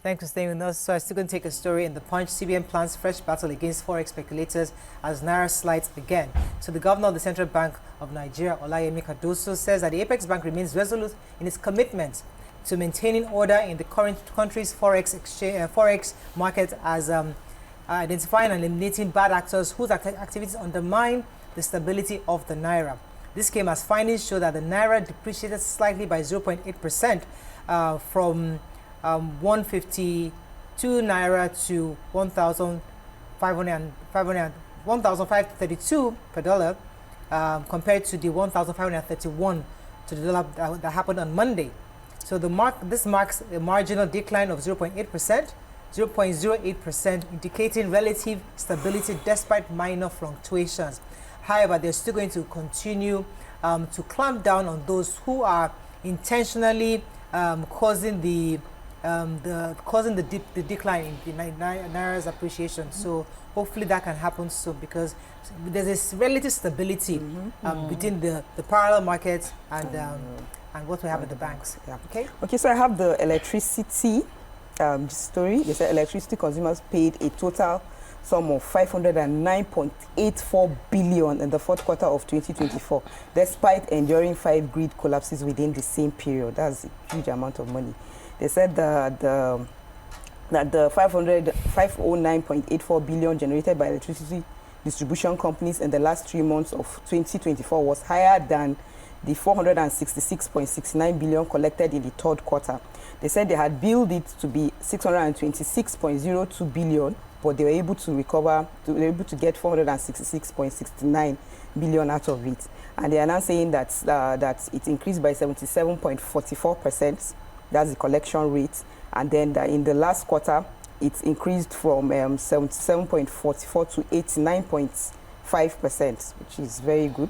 Thanks for staying with us. So I'm still going to take a story in the Punch. CBN plans fresh battle against forex speculators as naira slides again. So the governor of the Central Bank of Nigeria, Olayemi Cardoso, says that the Apex Bank remains resolute in its commitment to maintaining order in the current country's forex market, as identifying and eliminating bad actors whose activities undermine the stability of the naira. This came as findings show that the naira depreciated slightly by 0.8% from 152 naira to 1,532 per dollar, compared to the 1,531 to the dollar that happened on Monday. So this marks a marginal decline of 0.8%, 0.08%, indicating relative stability despite minor fluctuations. However, they're still going to continue to clamp down on those who are intentionally causing the decline in the naira's appreciation. So hopefully that can happen soon, because there's this relative stability between the parallel markets and what we have at the banks. Yeah. Okay. So I have the electricity story. They said electricity consumers paid a total sum of 509.84 billion in the fourth quarter of 2024, despite enduring 5 grid collapses within the same period. That's a huge amount of money. They said that the 509.84 billion generated by electricity distribution companies in the last 3 months of 2024 was higher than the 466.69 billion collected in the third quarter. They said they had billed it to be 626.02 billion, but they were able to get 466.69 billion out of it. And they are now saying that it increased by 77.44%. That's the collection rate. And then in the last quarter, it increased from 77.44 to 89.5%, which is very good.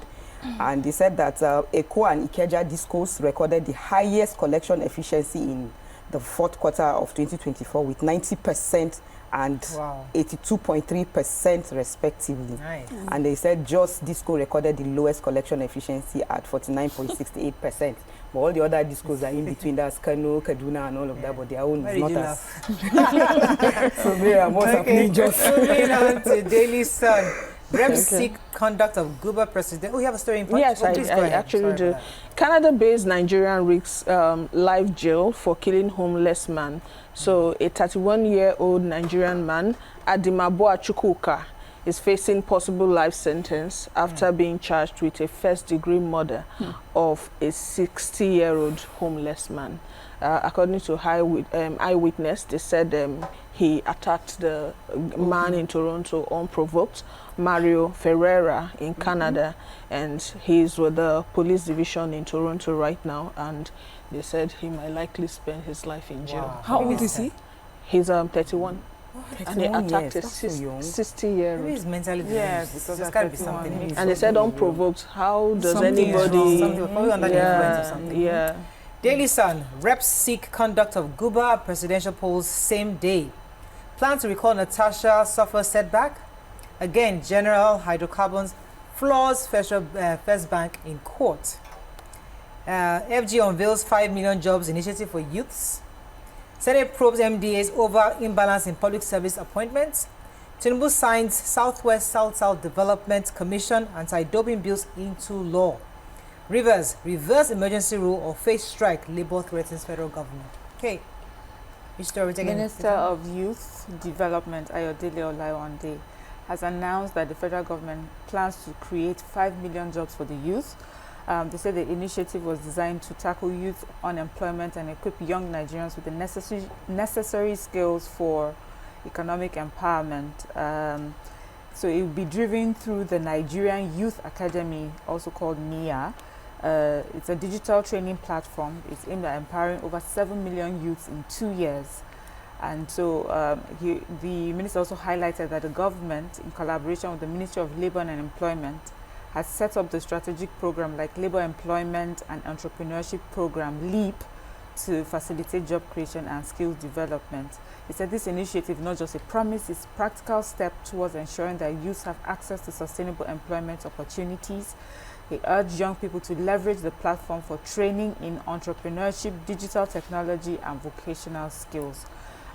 And they said that Eko and Ikeja discos recorded the highest collection efficiency in the fourth quarter of 2024 with 90% and 82.3% respectively. Nice. And they said just Disco recorded the lowest collection efficiency at 49.68%. But all the other discos are in between. That's Kano, Kaduna, and all of that, but their own is not as. So we are more happening just. Moving on to Daily Sun. Reps seek conduct of Guba president. Oh, you have a story in Punch? Yes, I actually do. Canada-based Nigerian risks life jail for killing homeless man. So a 31-year-old Nigerian man, Adimabo Chukwuka, is facing possible life sentence after being charged with a first-degree murder of a 60-year-old homeless man. According to eyewitness, they said he attacked the man in Toronto unprovoked, Mario Ferreira in Canada, and he's with the police division in Toronto right now, and they said he might likely spend his life in jail. Wow. How old is he? He's 31. And he attacked a 60-year-old. 60-year-old. Maybe he's mentally Yes, diseased. because There's at got to be 31, something. And they said unprovoked. How does Something is wrong. anybody... Probably under the influence or something. Yeah. Daily Sun. Reps seek conduct of Guba presidential polls same day. Plan to recall Natasha suffers setback. Again, General Hydrocarbons floors First Bank in court. FG unveils 5 million jobs initiative for youths. Senate probes MDAs over imbalance in public service appointments. Tinubu signs Southwest South-South Development Commission anti-doping bills into law. Rivers, reverse emergency rule or face strike, Labour threatens federal government. Okay. Which story taking? Minister of Youth Development, Ayodele Olaiwande, has announced that the federal government plans to create 5 million jobs for the youth. They said the initiative was designed to tackle youth unemployment and equip young Nigerians with the necessary skills for economic empowerment. So it will be driven through the Nigerian Youth Academy, also called NIA. It's a digital training platform. It's aimed at empowering over 7 million youths in 2 years. And so the minister also highlighted that the government, in collaboration with the Ministry of Labour and Employment, has set up the strategic program like Labour Employment and Entrepreneurship Program, LEAP, to facilitate job creation and skills development. He said this initiative, not just a promise, it's a practical step towards ensuring that youth have access to sustainable employment opportunities. He urged young people to leverage the platform for training in entrepreneurship, digital technology, and vocational skills.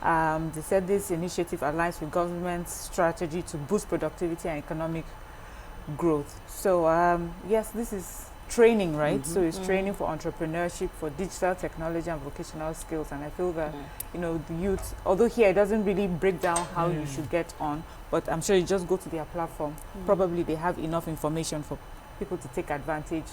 They said this initiative aligns with government's strategy to boost productivity and economic growth. So yes, this is training, right? So it's training for entrepreneurship, for digital technology and vocational skills. And I feel that, you know, the youth, although here it doesn't really break down how you should get on, but I'm sure you just go to their platform. Probably they have enough information for people to take advantage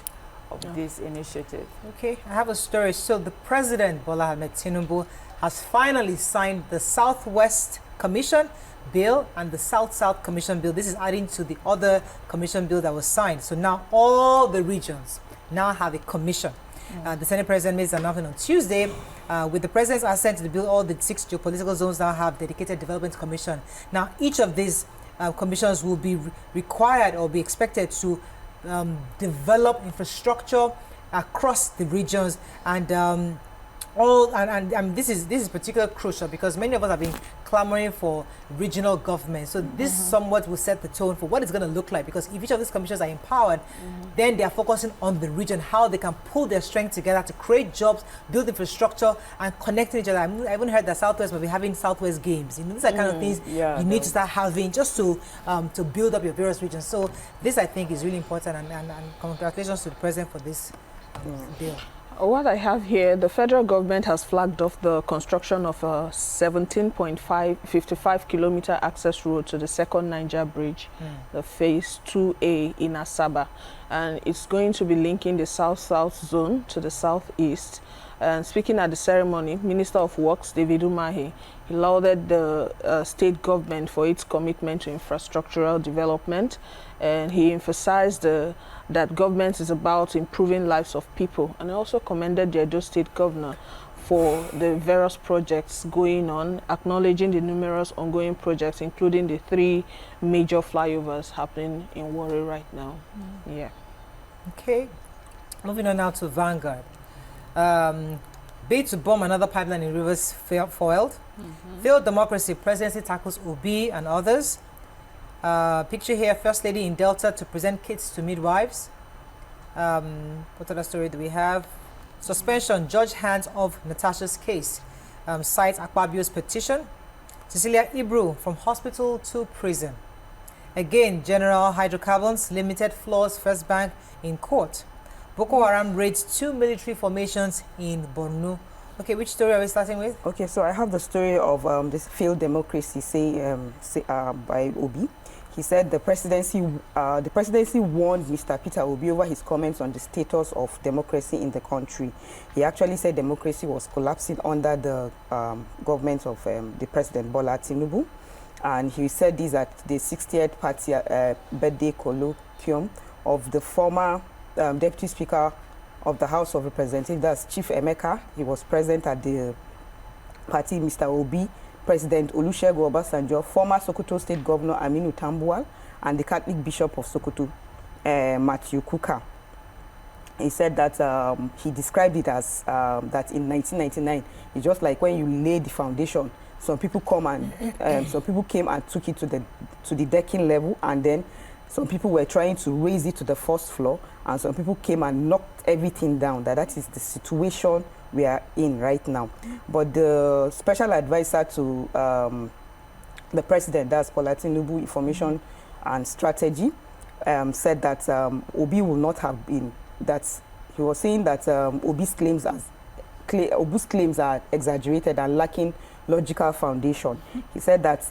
of this initiative. Okay, I have a story. So the president, Bola Ahmed Tinubu, has finally signed the Southwest Commission bill and the South-South Commission bill. This is adding to the other commission bill that was signed. So now all the regions now have a commission. The Senate President made an announcement on Tuesday. With the President's assent to the bill, all the 6 geopolitical zones now have dedicated development commission. Now, each of these commissions will be required or be expected to develop infrastructure across the regions, and this is particularly crucial because many of us have been clamoring for regional government. So this somewhat will set the tone for what it's going to look like, because if each of these commissions are empowered, then they are focusing on the region, how they can pull their strength together to create jobs, build infrastructure, and connecting each other. I even heard that Southwest will be having Southwest games. You know, these are kind of things you need to start having just to build up your various regions. So this, I think, is really important, and congratulations to the President for this bill. What I have here, the federal government has flagged off the construction of a 17.55-kilometer access road to the second Niger Bridge, the Phase 2A in Asaba. And it's going to be linking the South-South zone to the Southeast. And speaking at the ceremony, Minister of Works, David Umahi, he lauded the state government for its commitment to infrastructural development. And he emphasized that government is about improving lives of people, and also commended the Edo State Governor for the various projects going on, acknowledging the numerous ongoing projects, including the 3 major flyovers happening in Warri right now. Yeah. Okay, moving on now to Vanguard. Bid to bomb another pipeline in Rivers foiled. Failed democracy, presidency tackles Obi and others. Picture here, First Lady in Delta to present kits to midwives. What other story do we have? Suspension, judge hands of Natasha's case. Cites Akpabio's petition. Cecilia Ibru from hospital to prison. Again, General Hydrocarbons, limited flaws, First Bank in court. Boko Haram raids 2 military formations in Borno. Okay, which story are we starting with? Okay, so I have the story of this failed democracy by Obi. He said the presidency warned Mr. Peter Obi over his comments on the status of democracy in the country. He actually said democracy was collapsing under the government of the President Bola Tinubu. And he said this at the 60th party birthday colloquium of the former Deputy Speaker of the House of Representatives, that's Chief Emeka. He was present at the party, Mr. Obi, President Olusegun Obasanjo, former Sokoto State Governor Aminu Tambuwal, and the Catholic Bishop of Sokoto, Matthew Kuka. He said that he described it as that in 1999, it's just like when you lay the foundation, some people come and some people came and took it to the decking level, and then some people were trying to raise it to the first floor, and some people came and knocked everything down. That is the situation we are in right now. But the special advisor to the president, that's Bola Tinubu, Information and Strategy, said that Obi will not have been, that he was saying that Obi's claims are exaggerated and lacking logical foundation. He said that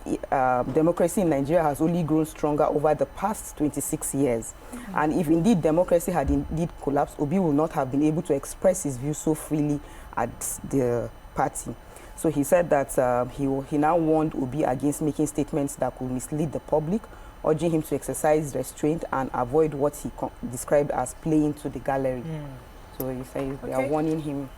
democracy in Nigeria has only grown stronger over the past 26 years. And if indeed democracy had indeed collapsed, Obi would not have been able to express his views so freely at the party. So he said that he now warned Obi against making statements that could mislead the public, urging him to exercise restraint and avoid what he described as playing to the gallery. So he says they are warning him.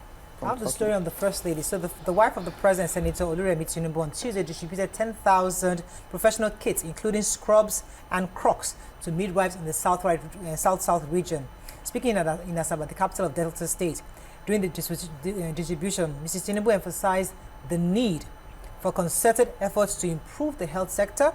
I have the story on the First Lady. So the wife of the President, Senator Oluremi Tinubu, on Tuesday distributed 10,000 professional kits, including scrubs and Crocs, to midwives in the South-South region. Speaking in Asaba, the capital of Delta State, during the distribution, Mrs. Tinubu emphasized the need for concerted efforts to improve the health sector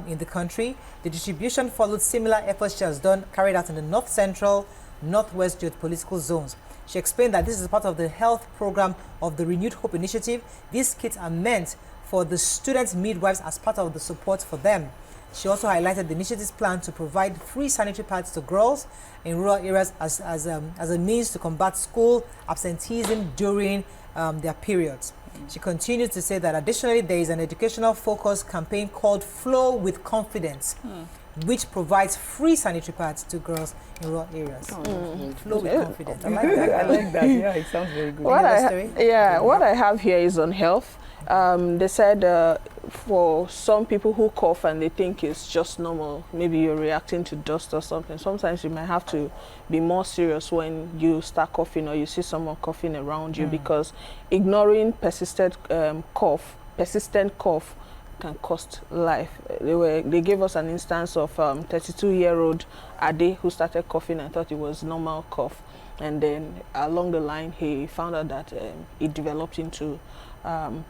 in the country. The distribution followed similar efforts she has carried out in the North Central, Northwest geopolitical zones. She explained that this is part of the health program of the Renewed Hope Initiative. These kits are meant for the student midwives as part of the support for them. She also highlighted the initiative's plan to provide free sanitary pads to girls in rural areas as a means to combat school absenteeism during their periods. She continued to say that additionally there is an educational focus campaign called Flow with Confidence, which provides free sanitary pads to girls in rural areas. Flow with Confidence. I like that. I like that. Yeah, it sounds very good. What I have here is on health. They said for some people who cough and they think it's just normal, maybe you're reacting to dust or something, sometimes you might have to be more serious when you start coughing or you see someone coughing around you, because ignoring persistent cough can cost life. They gave us an instance of 32-year-old Ade who started coughing and thought it was normal cough, and then along the line he found out that it developed into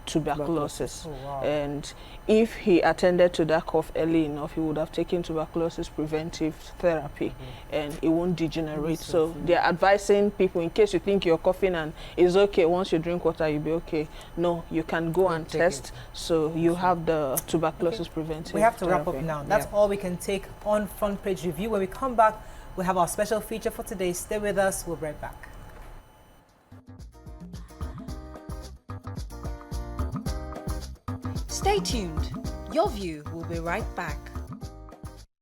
tuberculosis. Oh, wow. And if he attended to that cough early enough, he would have taken tuberculosis preventive therapy, and it won't degenerate. So they're advising people, in case you think you're coughing and it's okay, once you drink water you'll be okay. No, you can go and test, so you have the tuberculosis preventive We have to therapy. wrap up now. That's all we can take on Front Page Review. When we come back, we have our special feature for today. Stay with us. We'll be right back. Stay tuned. Your View will be right back.